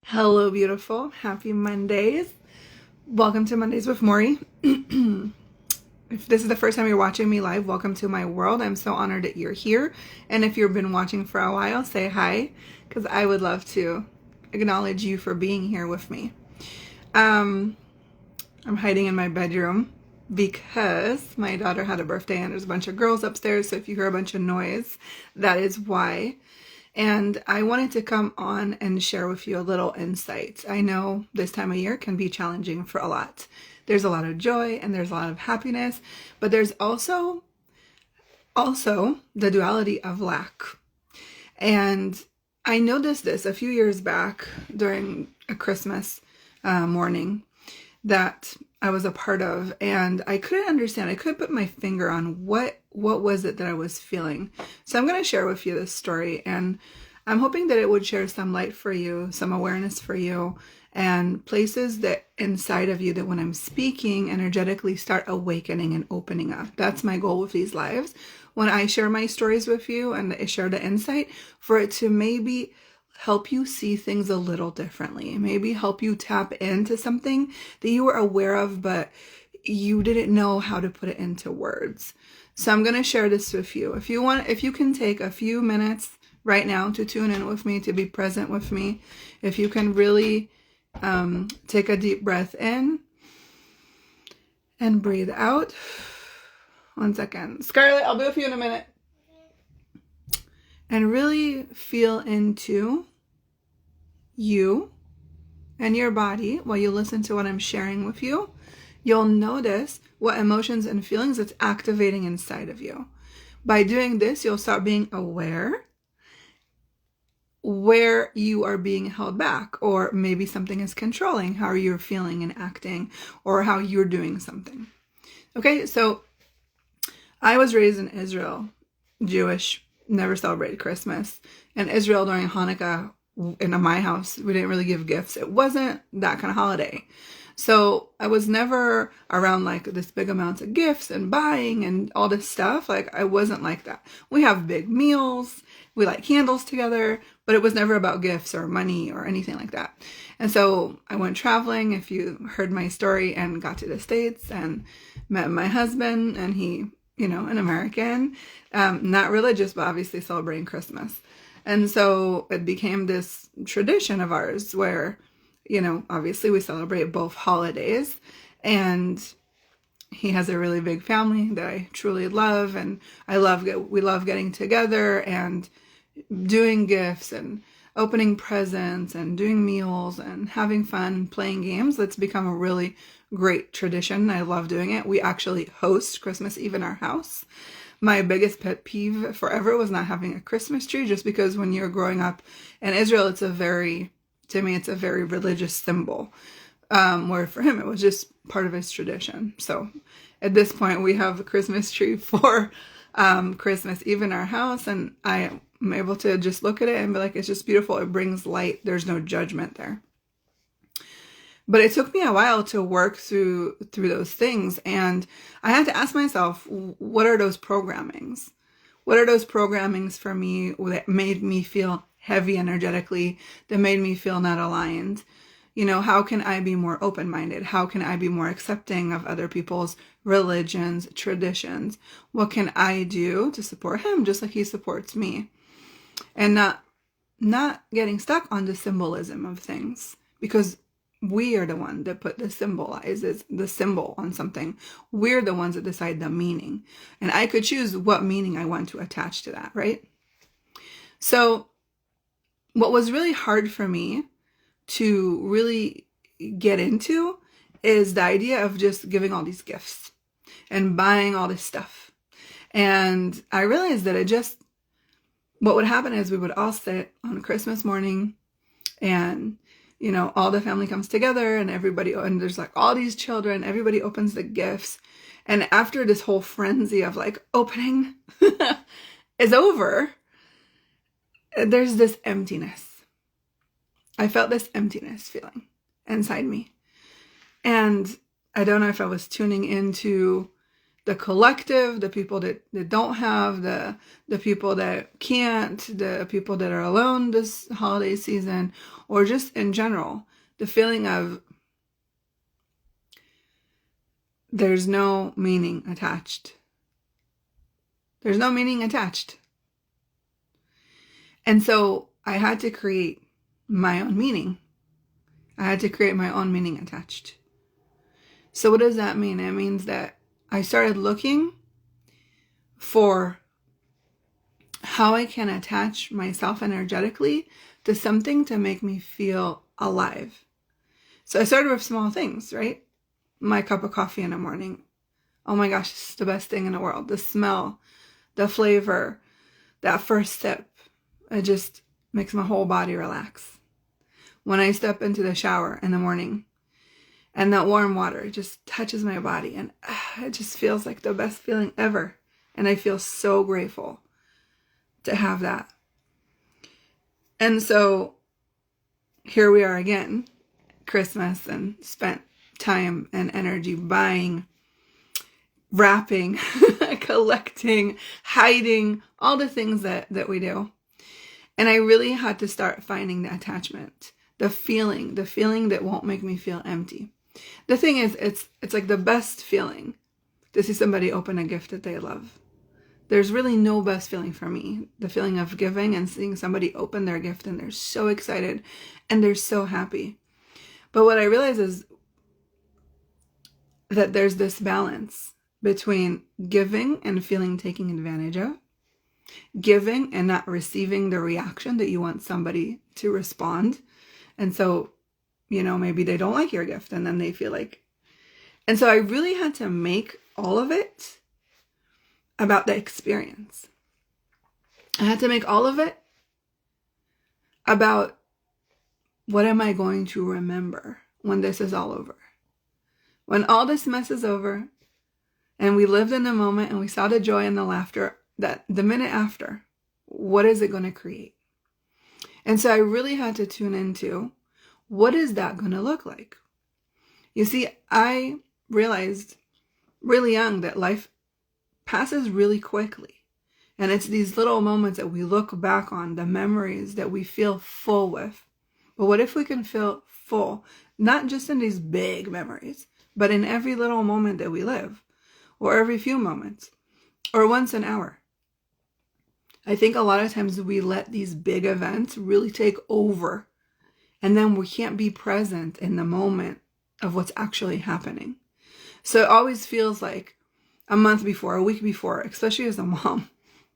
Hello, beautiful. Happy Mondays. Welcome to Mondays with Mori. If this is the first time you're watching me live, welcome to my world. I'm so honored that you're here. And if you've been watching for a while, say hi, because I would love to acknowledge you for being here with me. I'm hiding in my bedroom because my daughter had a birthday and there's a bunch of girls upstairs. So if you hear a bunch of noise, that is why. And I wanted to come on and share with you a little insight. I know this time of year can be challenging for a lot. There's a lot of joy and there's a lot of happiness, but there's also the duality of lack. And I noticed this a few years back during a Christmas morning that I was a part of, and I couldn't understand. I couldn't put my finger on what was it that I was feeling. So I'm going to share with you this story, and I'm hoping that it would share some light for you, some awareness for you, and places that inside of you that when I'm speaking energetically start awakening and opening up. That's my goal with these lives. When I share my stories with you and I share the insight, for it to maybe help you see things a little differently, maybe help you tap into something that you were aware of, but you didn't know how to put it into words. So I'm going to share this with you. If you can take a few minutes right now to tune in with me, to be present with me, if you can really take a deep breath in and breathe out. 1 second. Scarlett, I'll be with you in a minute. And really feel into you and your body while you listen to what I'm sharing with you. You'll notice what emotions and feelings it's activating inside of you. By doing this, you'll start being aware where you are being held back, or maybe something is controlling how you're feeling and acting, or how you're doing something. Okay, so I was raised in Israel, Jewish, never celebrated Christmas. In Israel during Hanukkah, in my house, we didn't really give gifts. It wasn't that kind of holiday. So I was never around like this big amounts of gifts and buying and all this stuff. Like I wasn't like that. We have big meals. We light candles together, but it was never about gifts or money or anything like that. And so I went traveling, if you heard my story, and got to the States and met my husband, and he, an American, not religious, but obviously celebrating Christmas. And so it became this tradition of ours where, obviously we celebrate both holidays, and he has a really big family that I truly love, and we love getting together and doing gifts and opening presents and doing meals and having fun, playing games. That's become a really great tradition. I love doing it. We actually host Christmas Eve in our house. My biggest pet peeve forever was not having a Christmas tree, just because when you're growing up in Israel, it's a very religious symbol. Where for him, it was just part of his tradition. So at this point, we have a Christmas tree for Christmas Eve in our house, and I am able to just look at it and be like, it's just beautiful. It brings light. There's no judgment there. But it took me a while to work through those things, and I had to ask myself, what are those programmings? What are those programmings for me that made me feel heavy energetically, that made me feel not aligned? How can I be more open-minded? How can I be more accepting of other people's religions, traditions? What can I do to support him just like he supports me? And not getting stuck on the symbolism of things, because we are the one that put the symbol on something. We're the ones that decide the meaning. And I could choose what meaning I want to attach to that, right? So what was really hard for me to really get into is the idea of just giving all these gifts and buying all this stuff. And I realized that what would happen is we would all sit on Christmas morning, and all the family comes together, and and there's like all these children, everybody opens the gifts. And after this whole frenzy of like opening is over, there's this emptiness. I felt this emptiness feeling inside me. And I don't know if I was tuning into the collective, the people that don't have, the people that can't, the people that are alone this holiday season, or just in general, the feeling of there's no meaning attached. There's no meaning attached. And so I had to create my own meaning. I had to create my own meaning attached. So what does that mean? It means that I started looking for how I can attach myself energetically to something to make me feel alive. So I started with small things, right? My cup of coffee in the morning. Oh my gosh, it's the best thing in the world. The smell, the flavor, that first sip, it just makes my whole body relax. When I step into the shower in the morning and that warm water just touches my body, and it just feels like the best feeling ever. And I feel so grateful to have that. And so here we are again, Christmas, and spent time and energy buying, wrapping, collecting, hiding, all the things that we do. And I really had to start finding the attachment, the feeling that won't make me feel empty. The thing is, it's like the best feeling to see somebody open a gift that they love. There's really no best feeling for me. The feeling of giving and seeing somebody open their gift and they're so excited and they're so happy. But what I realize is that there's this balance between giving and feeling taken advantage of, giving and not receiving the reaction that you want somebody to respond. And so, maybe they don't like your gift and then they feel like, and so I really had to make all of it about the experience. I had to make all of it about what am I going to remember when this is all over? When all this mess is over and we lived in the moment and we saw the joy and the laughter, that the minute after, what is it going to create? And so I really had to tune into, what is that going to look like? You see, I realized really young that life passes really quickly. And it's these little moments that we look back on, the memories that we feel full with. But what if we can feel full, not just in these big memories, but in every little moment that we live, or every few moments, or once an hour? I think a lot of times we let these big events really take over, and then we can't be present in the moment of what's actually happening. So it always feels like a month before, a week before, especially as a mom,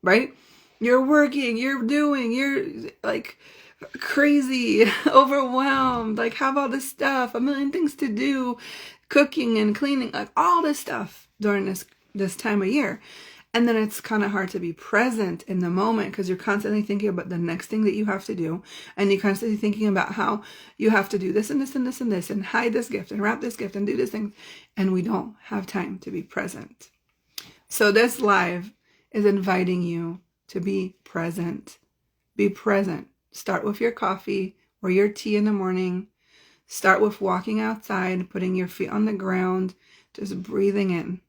right? You're working, you're like crazy, overwhelmed, like have all this stuff, a million things to do, cooking and cleaning, like all this stuff during this time of year. And then it's kind of hard to be present in the moment because you're constantly thinking about the next thing that you have to do. And you're constantly thinking about how you have to do this and this and this and this and hide this gift and wrap this gift and do this thing. And we don't have time to be present. So this live is inviting you to be present. Be present. Start with your coffee or your tea in the morning. Start with walking outside, putting your feet on the ground, just breathing in.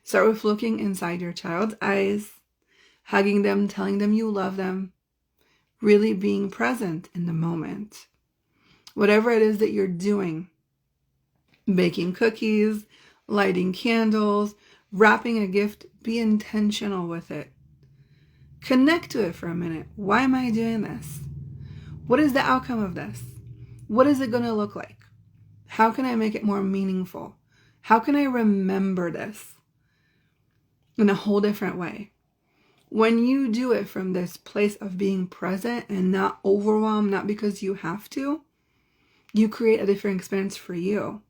Start with looking inside your child's eyes, hugging them, telling them you love them, really being present in the moment. Whatever it is that you're doing, baking cookies, lighting candles, wrapping a gift, be intentional with it. Connect to it for a minute. Why am I doing this? What is the outcome of this? What is it going to look like? How can I make it more meaningful? How can I remember this in a whole different way? When you do it from this place of being present and not overwhelmed, not because you have to, you create a different experience for you.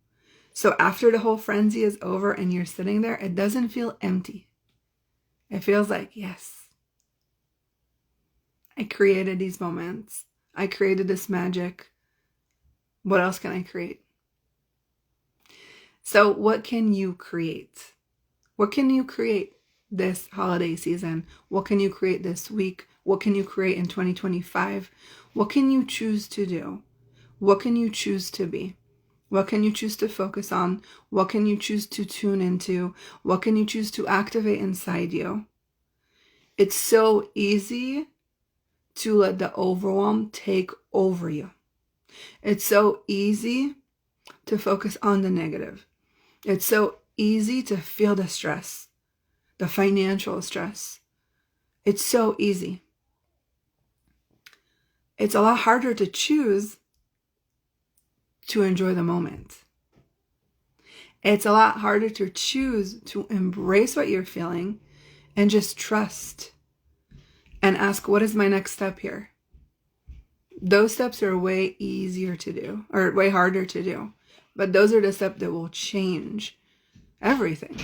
So after the whole frenzy is over and you're sitting there, it doesn't feel empty. It feels like, yes, I created these moments. I created this magic. What else can I create? So what can you create? What can you create this holiday season? What can you create this week? What can you create in 2025? What can you choose to do? What can you choose to be? What can you choose to focus on? What can you choose to tune into? What can you choose to activate inside you? It's so easy to let the overwhelm take over you. It's so easy to focus on the negative. It's so easy to feel the stress, the financial stress. It's so easy. It's a lot harder to choose to enjoy the moment. It's a lot harder to choose to embrace what you're feeling and just trust and ask, what is my next step here? Those steps are way easier to do, or way harder to do. But those are the steps that will change everything.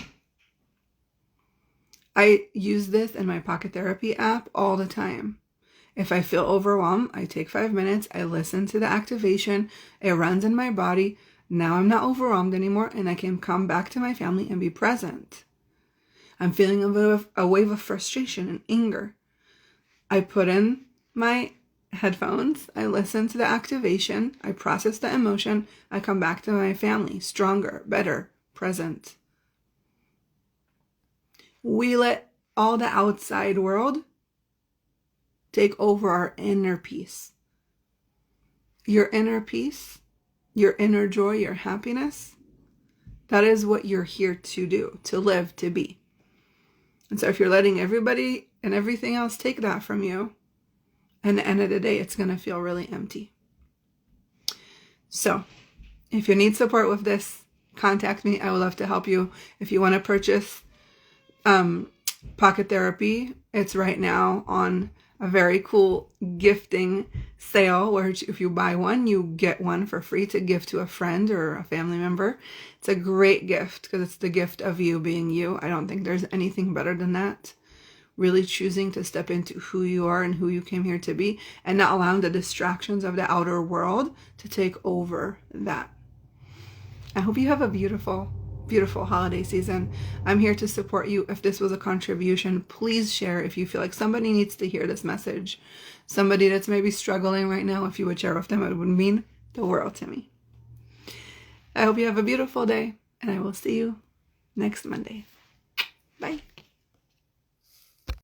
I use this in my Pocket Therapy app all the time. If I feel overwhelmed, I take 5 minutes, I listen to the activation, it runs in my body. Now I'm not overwhelmed anymore, and I can come back to my family and be present. I'm feeling a wave of frustration and anger. I put in my headphones, I listen to the activation, I process the emotion, I come back to my family, stronger, better, present. We let all the outside world take over our inner peace. Your inner peace, your inner joy, your happiness, that is what you're here to do, to live, to be. And so if you're letting everybody and everything else take that from you, at the end of the day, it's going to feel really empty. So if you need support with this, contact me. I would love to help you. If you want to purchase Pocket Therapy, it's right now on a very cool gifting sale where if you buy one, you get one for free to gift to a friend or a family member. It's a great gift because it's the gift of you being you. I don't think there's anything better than that. Really choosing to step into who you are and who you came here to be, and not allowing the distractions of the outer world to take over that. I hope you have a beautiful, beautiful holiday season. I'm here to support you. If this was a contribution, please share if you feel like somebody needs to hear this message. Somebody that's maybe struggling right now, if you would share with them, it would mean the world to me. I hope you have a beautiful day, and I will see you next Monday. Bye.